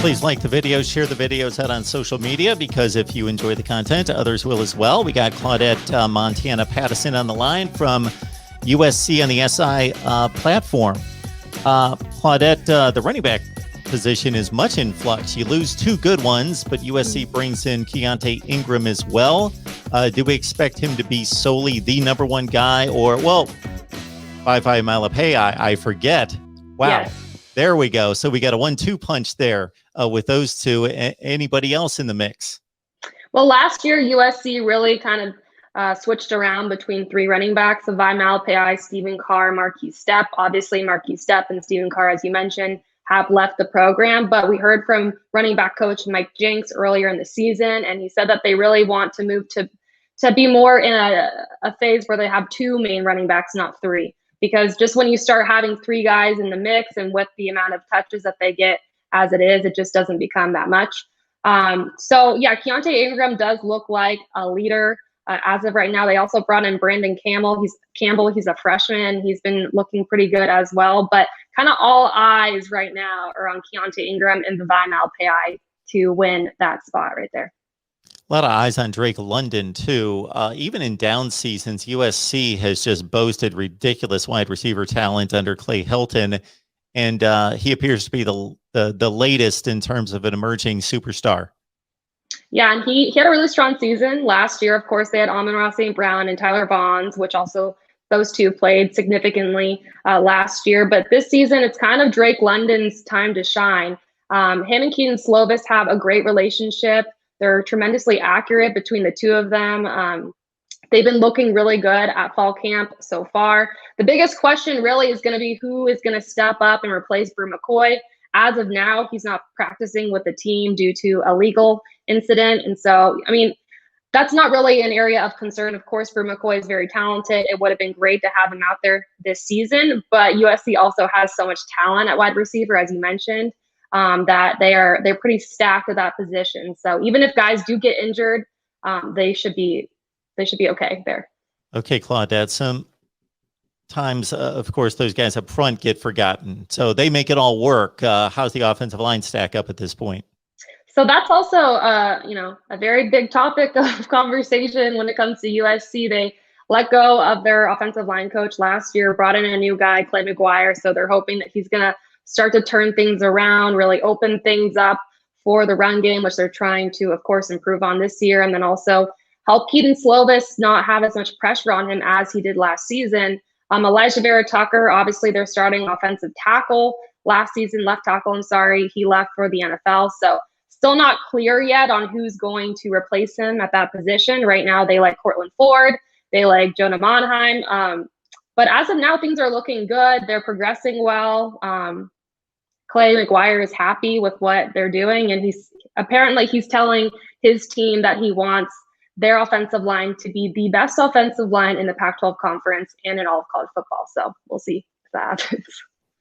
Please like the video, share the videos out on social media, because if you enjoy the content, others will as well. We got Claudette Montana Pattison on the line from USC on the SI platform. Claudette, the running back position is much in flux. You lose two good ones, but USC brings in Keontae Ingram as well. Do we expect him to be solely the number one guy, or, well, 5 Mile of Hay, I forget. Wow. Yes. There we go. So we got a 1-2 punch there with those two. Anybody else in the mix? Well, last year, USC really kind of switched around between three running backs: Savai Malapai, Stephen Carr, Marquise Stepp. Obviously, Marquise Stepp and Stephen Carr, as you mentioned, have left the program. But we heard from running back coach Mike Jinks earlier in the season, and he said that they really want to move to be more in a phase where they have two main running backs, not three. Because just when you start having three guys in the mix, and with the amount of touches that they get as it is, it just doesn't become that much. So yeah, Keontae Ingram does look like a leader as of right now. They also brought in Brandon Campbell. He's a freshman. He's been looking pretty good as well. But kind of all eyes right now are on Keontae Ingram and Savai Malapai to win that spot right there. A lot of eyes on Drake London, too. Even in down seasons, USC has just boasted ridiculous wide receiver talent under Clay Hilton, and he appears to be the latest in terms of an emerging superstar. Yeah, and he had a really strong season last year. Of course, they had Amon-Ra St. Brown and Tyler Bonds, which also those two played significantly last year. But this season, it's kind of Drake London's time to shine. Him and Keaton Slovis have a great relationship. They're tremendously accurate between the two of them. They've been looking really good at fall camp so far. The biggest question really is going to be who is going to step up and replace Brew McCoy. As of now, he's not practicing with the team due to a legal incident. And so, I mean, that's not really an area of concern. Of course, Brew McCoy is very talented. It would have been great to have him out there this season, but USC also has so much talent at wide receiver, as you mentioned. That they're pretty stacked at that position. So even if guys do get injured, they should be okay there. Okay, Claudette. Sometimes, of course, those guys up front get forgotten, so they make it all work. How's the offensive line stack up at this point? So that's also a very big topic of conversation when it comes to USC. They let go of their offensive line coach last year, brought in a new guy, Clay McGuire. So they're hoping that he's gonna start to turn things around, really open things up for the run game, which they're trying to, of course, improve on this year. And then also help Keaton Slovis not have as much pressure on him as he did last season. Elijah Vera Tucker, obviously their starting offensive tackle last season, left tackle, I'm sorry, he left for the NFL. So still not clear yet on who's going to replace him at that position. Right now, they like Cortland Ford, they like Jonah Monheim. But as of now, things are looking good. They're progressing well. Clay McGuire is happy with what they're doing, and he's telling his team that he wants their offensive line to be the best offensive line in the Pac-12 conference and in all of college football. So we'll see if that happens.